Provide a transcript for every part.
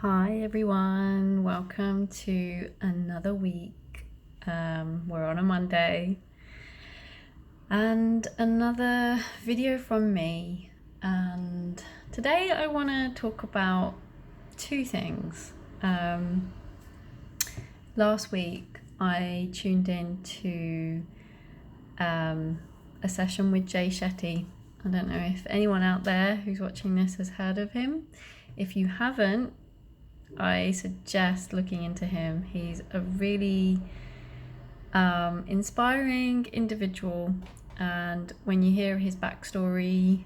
Hi everyone, welcome to another week. We're on a Monday and another video from me. And today I want to talk about two things. Last week I tuned in to a session with Jay Shetty. I don't know if anyone out there who's watching this has heard of him. If you haven't, I suggest looking into him. He's a really inspiring individual, and when you hear his backstory,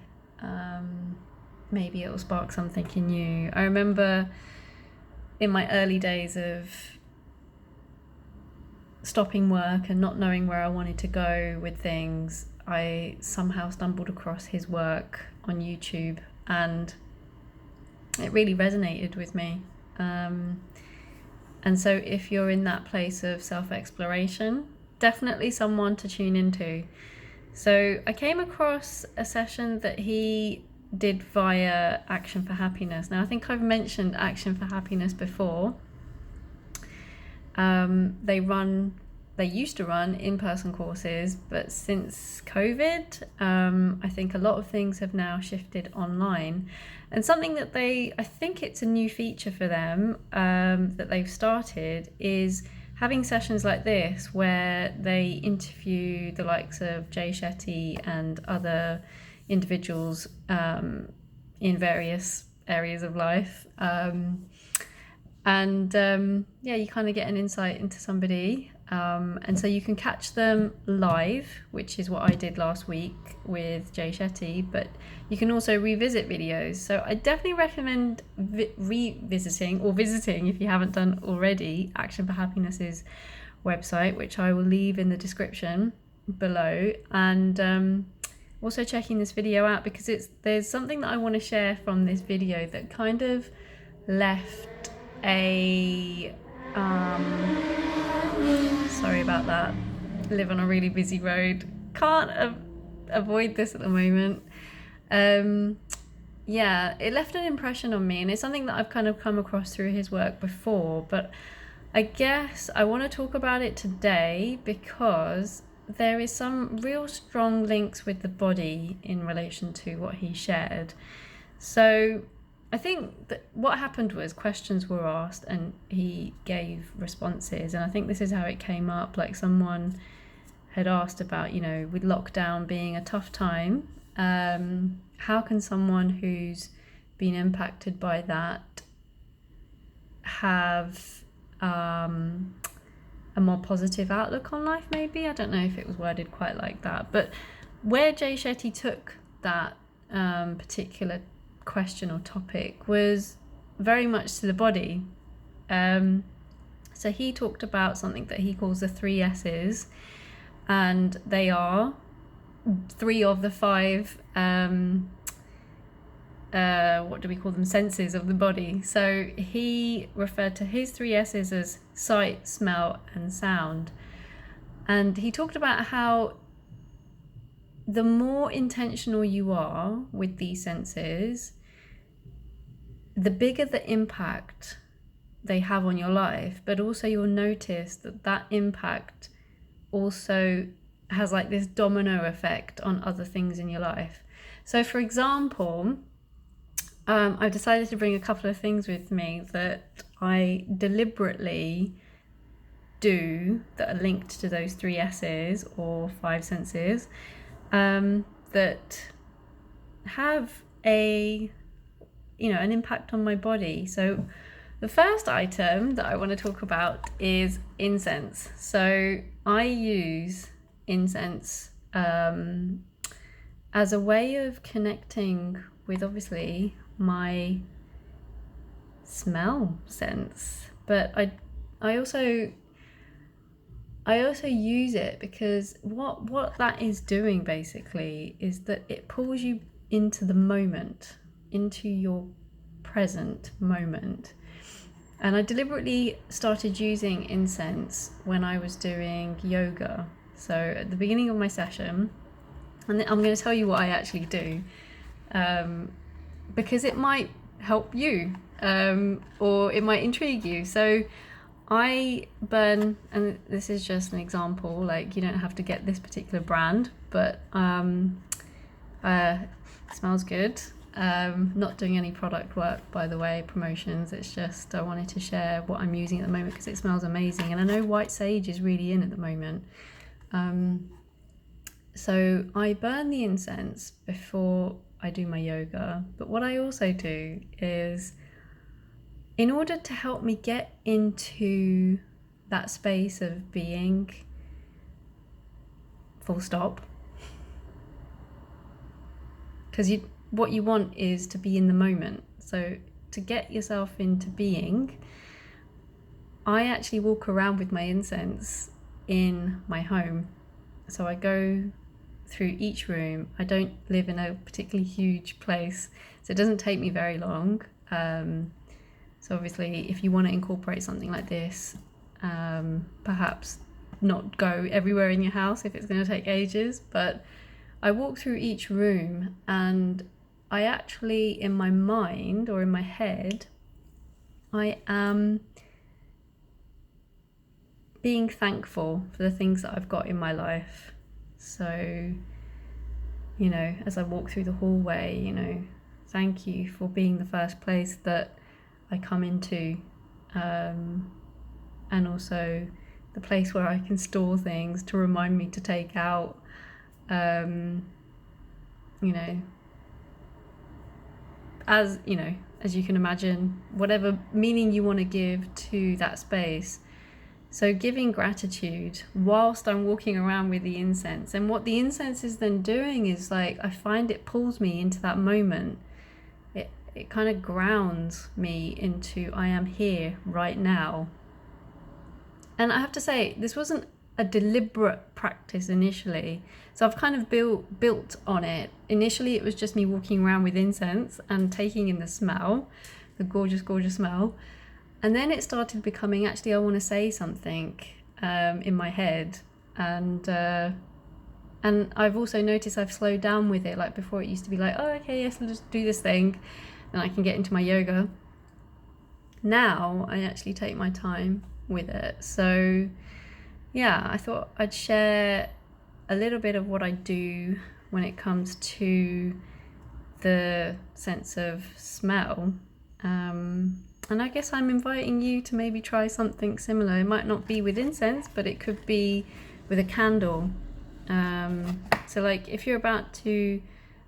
maybe it will spark something in you. I remember in my early days of stopping work and not knowing where I wanted to go with things, I somehow stumbled across his work on YouTube, and it really resonated with me. And so if you're in that place of self-exploration, definitely someone to tune into. So I came across a session that he did via Action for Happiness. Now I think I've mentioned Action for Happiness before. They used to run in-person courses, but since COVID, I think a lot of things have now shifted online. And something that I think it's a new feature for them, that they've started, is having sessions like this where they interview the likes of Jay Shetty and other individuals in various areas of life. You kind of get an insight into somebody. And so you can catch them live, which is what I did last week with Jay Shetty, but you can also revisit videos. So I definitely recommend revisiting or visiting, if you haven't done already, Action for Happiness's website, which I will leave in the description below, and also checking this video out, because there's something that I want to share from this video that kind of left a sorry about that. I live on a really busy road. Can't avoid this at the moment. It left an impression on me, and it's something that I've kind of come across through his work before, but I guess I want to talk about it today because there is some real strong links with the body in relation to what he shared. So I think that what happened was questions were asked and he gave responses, and I think this is how it came up. Like, someone had asked about, with lockdown being a tough time, how can someone who's been impacted by that have a more positive outlook on life, maybe? I don't know if it was worded quite like that, but where Jay Shetty took that particular question or topic was very much to the body. So he talked about something that he calls the 3 S's, and they are 3 of the 5 what do we call them, senses of the body. So he referred to his 3 S's as sight, smell and sound, and he talked about how the more intentional you are with these senses, the bigger the impact they have on your life, but also you'll notice that impact also has like this domino effect on other things in your life. So for example, I've decided to bring a couple of things with me that I deliberately do that are linked to those 3 S's or 5 senses, that have an impact on my body. So the first item that I want to talk about is incense. So I use incense as a way of connecting with, obviously, my smell sense, but I also use it because what that is doing basically is that it pulls you into the moment, into your present moment. And I deliberately started using incense when I was doing yoga. So at the beginning of my session, and I'm going to tell you what I actually do, because it might help you or it might intrigue you. So I burn, and this is just an example, like you don't have to get this particular brand, but it smells good. Not doing any product work, by the way, promotions. It's just I wanted to share what I'm using at the moment because it smells amazing, and I know white sage is really in at the moment. So I burn the incense before I do my yoga, but what I also do is, in order to help me get into that space of being, full stop, because what you want is to be in the moment. So to get yourself into being, I actually walk around with my incense in my home. So I go through each room. I don't live in a particularly huge place, so it doesn't take me very long. So obviously, if you want to incorporate something like this, perhaps not go everywhere in your house if it's going to take ages, but I walk through each room and I actually, in my mind or in my head, I am being thankful for the things that I've got in my life. So, you know, as I walk through the hallway, you know, thank you for being the first place that I come into, and also the place where I can store things to remind me to take out, you know, as you can imagine, whatever meaning you want to give to that space. So giving gratitude whilst I'm walking around with the incense. And what the incense is then doing is, like, I find it pulls me into that moment. It kind of grounds me into, I am here right now. And I have to say, this wasn't a deliberate practice initially. So I've kind of built on it. Initially, it was just me walking around with incense and taking in the smell, the gorgeous, gorgeous smell. And then it started becoming, actually, I want to say something in my head. And I've also noticed I've slowed down with it. Like before, it used to be like, oh, okay, yes, I'll just do this thing. And I can get into my yoga. Now, I actually take my time with it. So, yeah, I thought I'd share a little bit of what I do when it comes to the sense of smell. And I guess I'm inviting you to maybe try something similar. It might not be with incense, but it could be with a candle. So like if you're about to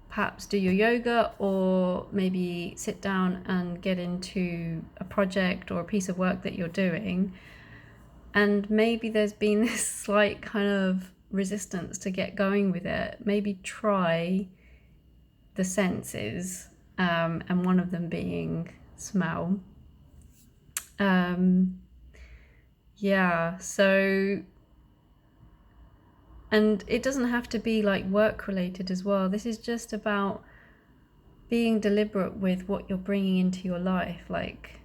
perhaps do your yoga, or maybe sit down and get into a project or a piece of work that you're doing, and maybe there's been this slight kind of resistance to get going with it, maybe try the senses, and one of them being smell. So, and it doesn't have to be like work related as well. This is just about being deliberate with what you're bringing into your life. Like,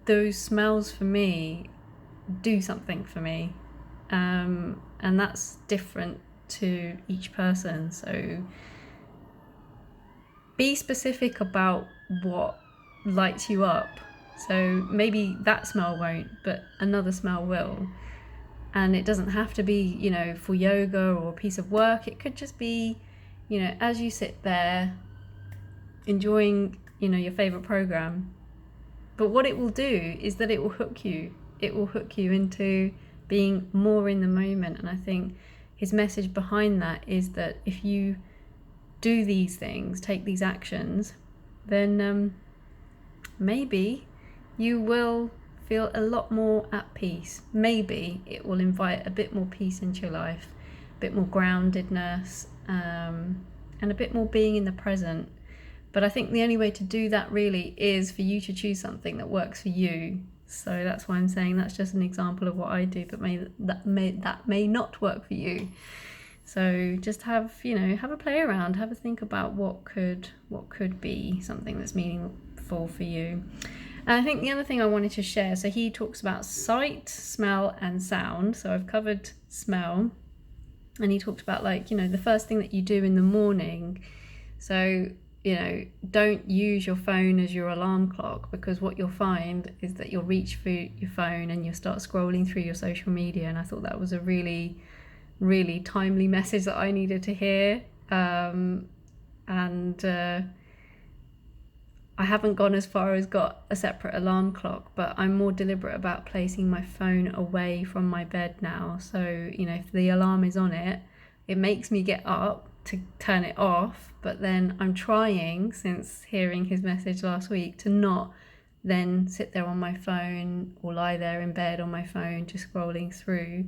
those smells for me do something for me, and that's different to each person. So be specific about what lights you up. So maybe that smell won't, but another smell will. And it doesn't have to be, for yoga or a piece of work. It could just be, as you sit there enjoying, your favorite program. But what it will do is that it will hook you. It will hook you into being more in the moment. And I think his message behind that is that if you do these things, take these actions, then maybe you will feel a lot more at peace. Maybe it will invite a bit more peace into your life, a bit more groundedness, and a bit more being in the present. But I think the only way to do that really is for you to choose something that works for you. So that's why I'm saying that's just an example of what I do, but that may not work for you. So just have a play around, have a think about what could be something that's meaningful for you. And I think the other thing I wanted to share, so he talks about sight, smell, and sound. So I've covered smell, and he talked about the first thing that you do in the morning. So don't use your phone as your alarm clock, because what you'll find is that you'll reach for your phone and you'll start scrolling through your social media. And I thought that was a really, really timely message that I needed to hear. And I haven't gone as far as got a separate alarm clock, but I'm more deliberate about placing my phone away from my bed now. So, if the alarm is on it, it makes me get up to turn it off, but then I'm trying, since hearing his message last week, to not then sit there on my phone or lie there in bed on my phone just scrolling through.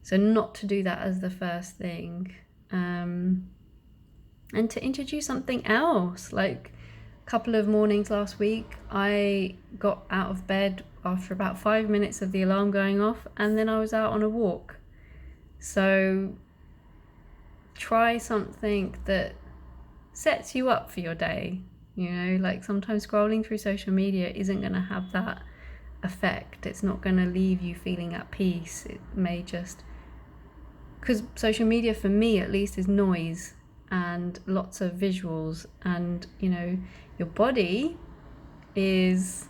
So not to do that as the first thing. And to introduce something else, like couple of mornings last week, I got out of bed after about 5 minutes of the alarm going off, and then I was out on a walk. So try something that sets you up for your day. Like sometimes scrolling through social media isn't going to have that effect. It's not going to leave you feeling at peace. It may just, because social media for me at least is noise and lots of visuals, and your body is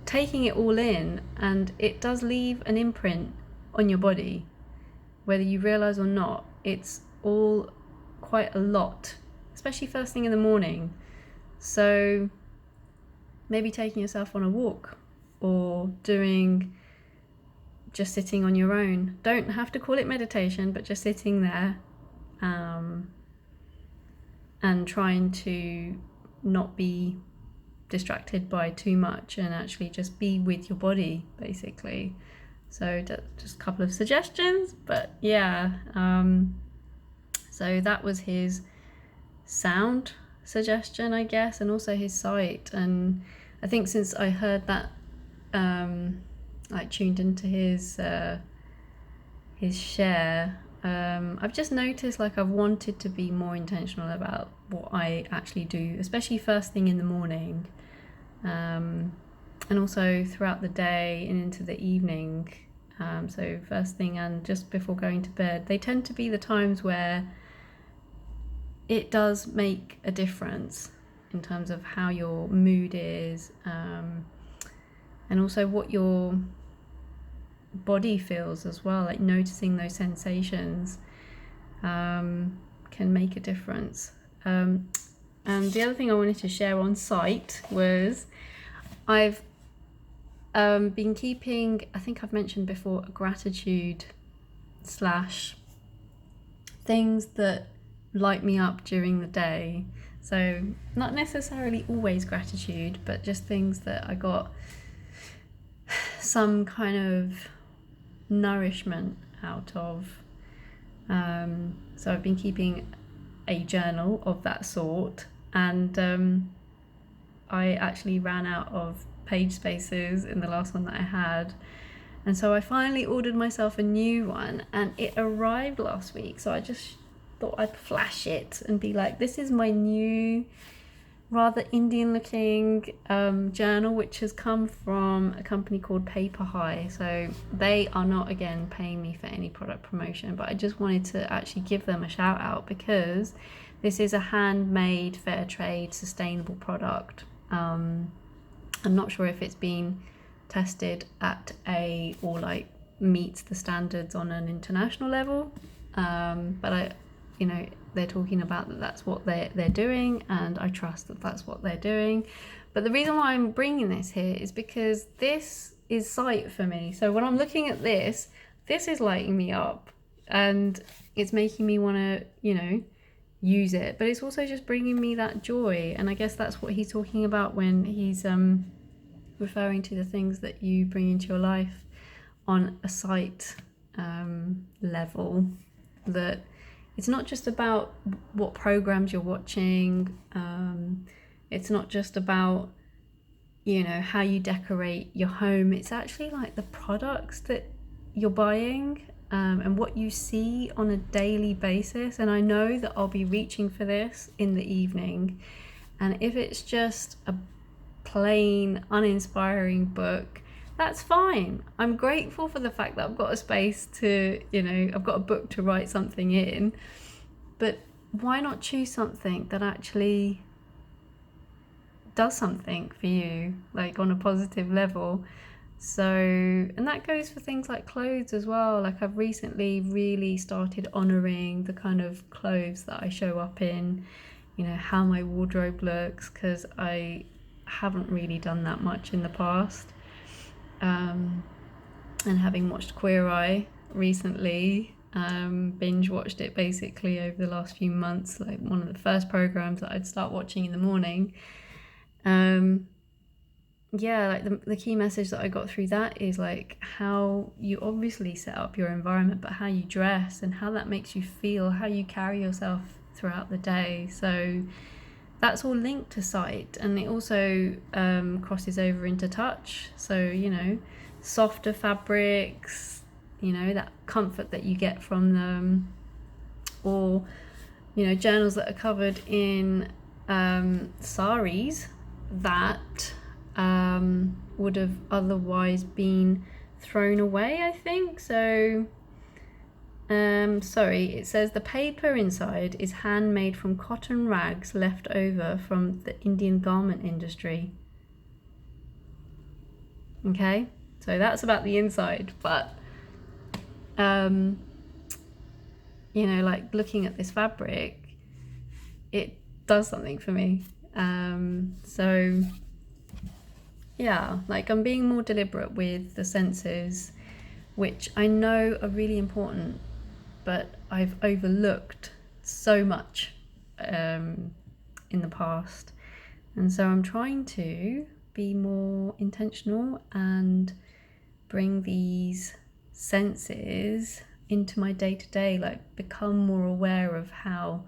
taking it all in, and it does leave an imprint on your body, whether you realize or not. It's all quite a lot, especially first thing in the morning. So maybe taking yourself on a walk, or just sitting on your own. Don't have to call it meditation, but just sitting there and trying to not be distracted by too much, and actually just be with your body, basically. So just a couple of suggestions, but yeah. So that was his sound suggestion, I guess, and also his sight. And I think since I heard that, I tuned into his share, I've just noticed like I've wanted to be more intentional about what I actually do, especially first thing in the morning, and also throughout the day and into the evening. So first thing and just before going to bed, they tend to be the times where it does make a difference in terms of how your mood is, and also what your body feels as well. Like noticing those sensations can make a difference. And the other thing I wanted to share on sight was I've been keeping, I think I've mentioned before, a gratitude / things that light me up during the day. So not necessarily always gratitude, but just things that I got some kind of nourishment out of. So I've been keeping a journal of that sort, and I actually ran out of page spaces in the last one that I had, and so I finally ordered myself a new one, and it arrived last week. So I just thought I'd flash it and be like, this is my new rather Indian looking journal, which has come from a company called Paper High. So they are not, again, paying me for any product promotion, but I just wanted to actually give them a shout out, because this is a handmade, fair trade, sustainable product. I'm not sure if it's been tested at or like meets the standards on an international level, but they're talking about that's what they're doing, and I trust that that's what they're doing. But the reason why I'm bringing this here is because this is sight for me. So when I'm looking at this is lighting me up, and it's making me want to use it, but it's also just bringing me that joy. And I guess that's what he's talking about when he's referring to the things that you bring into your life on a sight level, that it's not just about what programs you're watching. It's not just about, how you decorate your home. It's actually like the products that you're buying, and what you see on a daily basis. And I know that I'll be reaching for this in the evening. And if it's just a plain, uninspiring book, that's fine. I'm grateful for the fact that I've got a space to, I've got a book to write something in. But why not choose something that actually does something for you, like on a positive level? So, and that goes for things like clothes as well. Like, I've recently really started honoring the kind of clothes that I show up in, you know, how my wardrobe looks, because I haven't really done that much in the past. And having watched Queer Eye recently, binge watched it basically over the last few months, like one of the first programs that I'd start watching in the morning. Yeah, like the key message that I got through that is like how you obviously set up your environment, but how you dress and how that makes you feel, how you carry yourself throughout the day. So that's all linked to sight, and it also crosses over into touch. So, you know, softer fabrics, you know, that comfort that you get from them, or, you know, journals that are covered in saris that would have otherwise been thrown away, I think. So, sorry, it says the paper inside is handmade from cotton rags left over from the Indian garment industry. Okay, so that's about the inside, but you know, like looking at this fabric, it does something for me. So yeah, like I'm being more deliberate with the senses, which I know are really important, but I've overlooked so much in the past. And so I'm trying to be more intentional and bring these senses into my day-to-day, like become more aware of how,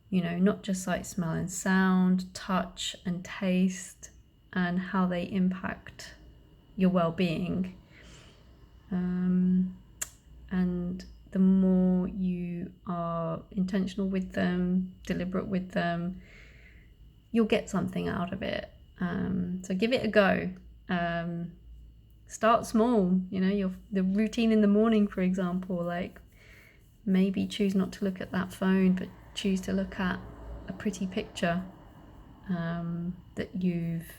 you know, not just sight, smell and sound, touch and taste, and how they impact your well-being. And the more you are intentional with them, deliberate with them, you'll get something out of it. So give it a go. Start small, you know, the routine in the morning, for example, like maybe choose not to look at that phone, but choose to look at a pretty picture that you've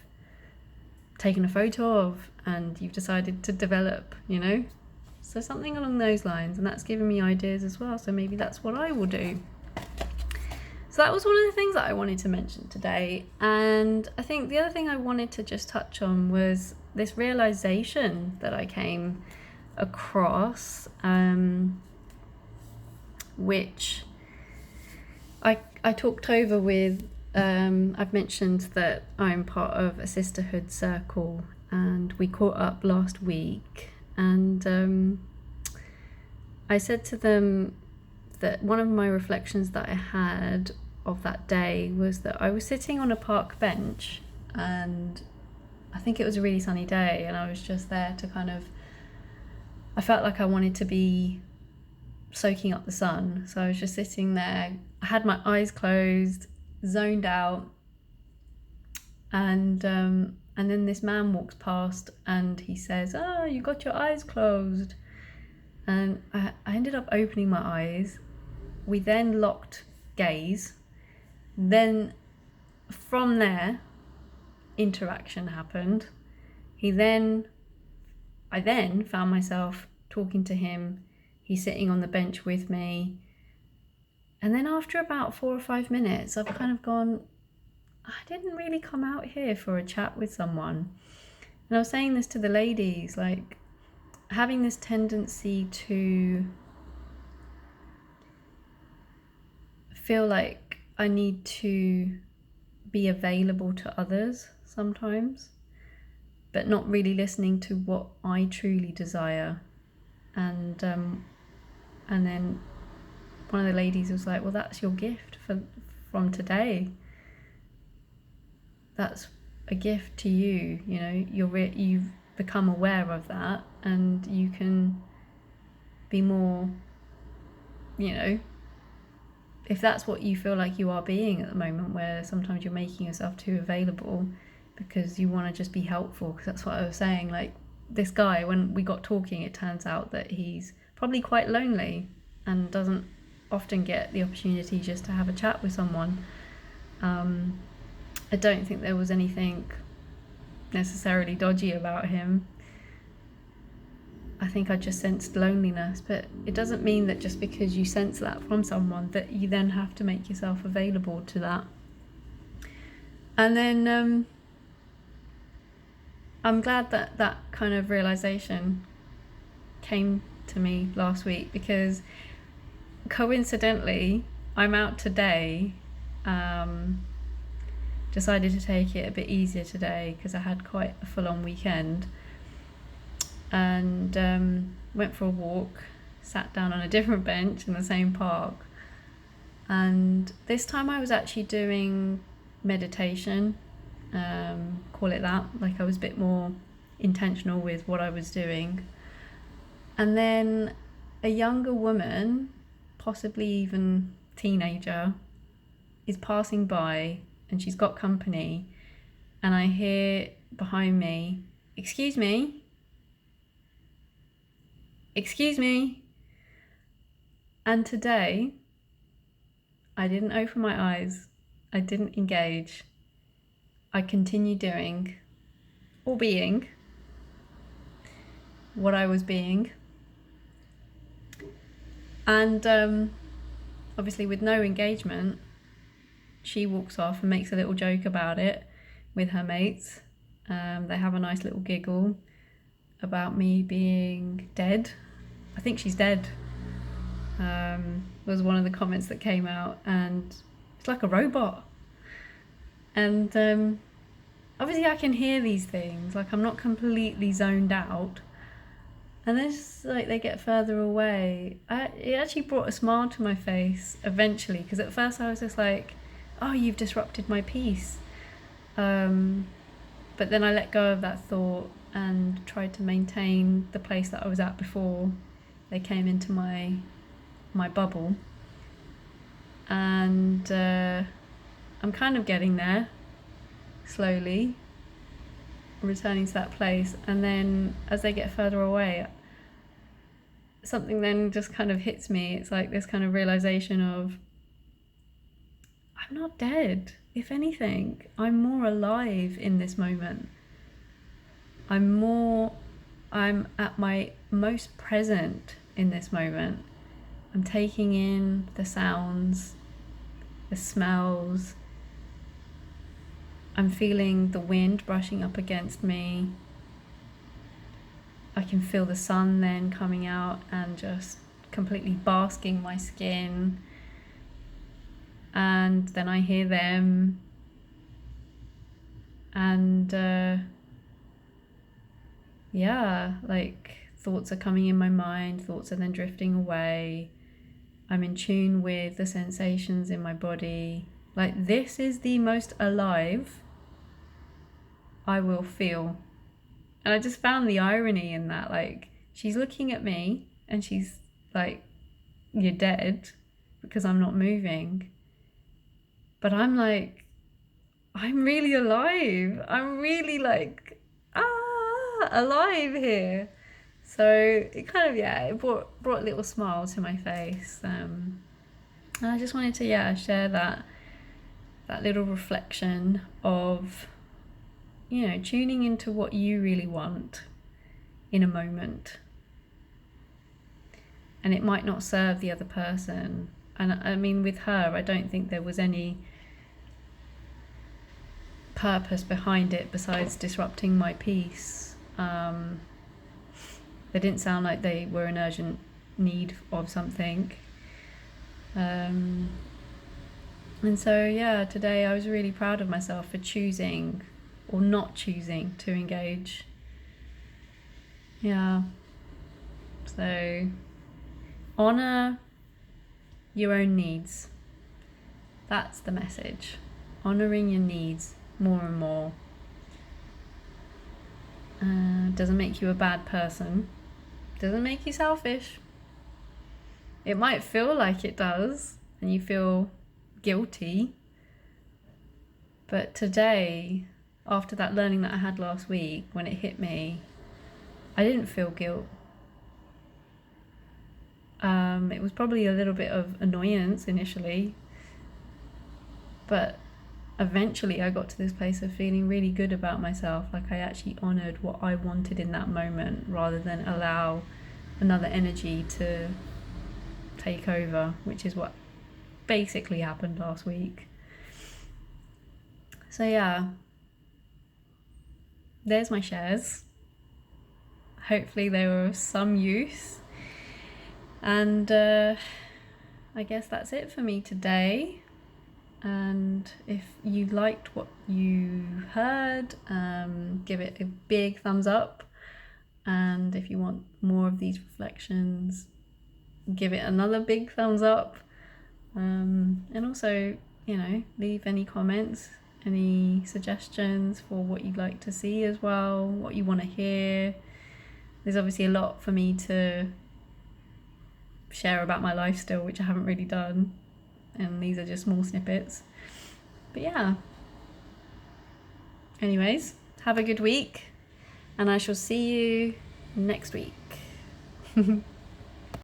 taken a photo of and you've decided to develop, you know? So something along those lines, and that's given me ideas as well, so maybe that's what I will do. So that was one of the things that I wanted to mention today. And I think the other thing I wanted to just touch on was this realization that I came across, which I talked over with, I've mentioned that I'm part of a sisterhood circle, and we caught up last week, and I said to them that one of my reflections that I had of that day was that I was sitting on a park bench, and I think it was a really sunny day, and I was just there to kind of, I felt like I wanted to be soaking up the sun. So I was just sitting there, I had my eyes closed, zoned out, and then this man walks past and he says, "Oh, you got your eyes closed." And I ended up opening my eyes. We then locked gaze. Then from there, interaction happened. I then found myself talking to him. He's sitting on the bench with me. And then after about 4 or 5 minutes, I've kind of gone, I didn't really come out here for a chat with someone. And I was saying this to the ladies, like having this tendency to feel like I need to be available to others sometimes, but not really listening to what I truly desire. And then one of the ladies was like, "Well, that's your gift from today. That's a gift to you. You know, you've become aware of that, and you can be more, you know, if that's what you feel like you are being at the moment, where sometimes you're making yourself too available because you want to just be helpful." Because that's what I was saying, like this guy, when we got talking, it turns out that he's probably quite lonely and doesn't often get the opportunity just to have a chat with someone. I don't think there was anything necessarily dodgy about him. I think I just sensed loneliness, but it doesn't mean that just because you sense that from someone that you then have to make yourself available to that. And then I'm glad that that kind of realization came to me last week, because coincidentally I'm out today. Decided to take it a bit easier today because I had quite a full-on weekend, and went for a walk, sat down on a different bench in the same park, and this time I was actually doing meditation, call it that. Like, I was a bit more intentional with what I was doing. And then a younger woman, possibly even teenager, is passing by, and she's got company, and I hear behind me, "Excuse me, excuse me." And today I didn't open my eyes, I didn't engage, I continued doing or being what I was being. And obviously with no engagement, she walks off and makes a little joke about it with her mates. They have a nice little giggle about me being dead. I think she's dead, was one of the comments that came out, and it's like a robot. And obviously I can hear these things, like I'm not completely zoned out. And then just like they get further away, it actually brought a smile to my face eventually, because at first I was just like, oh, you've disrupted my peace. But then I let go of that thought and tried to maintain the place that I was at before they came into my bubble. And I'm kind of getting there, slowly, returning to that place. And then as they get further away, something then just kind of hits me. It's like this kind of realization of, I'm not dead. If anything, I'm more alive in this moment. I'm at my most present in this moment. I'm taking in the sounds, the smells. I'm feeling the wind brushing up against me. I can feel the sun then coming out and just completely basking my skin. And then I hear them, and like thoughts are coming in my mind, thoughts are then drifting away. I'm in tune with the sensations in my body. Like, this is the most alive I will feel. And I just found the irony in that. Like, she's looking at me and she's like, you're dead because I'm not moving. But I'm like, I'm really alive. I'm really like, alive here. So it kind of, it brought a little smile to my face. And I just wanted to, share that little reflection of, tuning into what you really want in a moment. And it might not serve the other person. And I mean, with her, I don't think there was any purpose behind it besides disrupting my peace. They didn't sound like they were in urgent need of something. And so, today I was really proud of myself for choosing or not choosing to engage. Yeah. So, honor your own needs. That's the message. Honoring your needs more and more. Doesn't make you a bad person. Doesn't make you selfish. It might feel like it does, and you feel guilty. But today, after that learning that I had last week, when it hit me, I didn't feel guilt. It was probably a little bit of annoyance initially, but eventually I got to this place of feeling really good about myself. Like I actually honoured what I wanted in that moment rather than allow another energy to take over, which is what basically happened last week. So yeah, there's my shares. Hopefully they were of some use. And I guess that's it for me today. And if you liked what you heard, give it a big thumbs up. And if you want more of these reflections, give it another big thumbs up. And also, leave any comments, any suggestions for what you'd like to see as well, what you want to hear. There's obviously a lot for me to share about my life still, which I haven't really done. And these are just small snippets. But yeah. Anyways, have a good week. And I shall see you next week.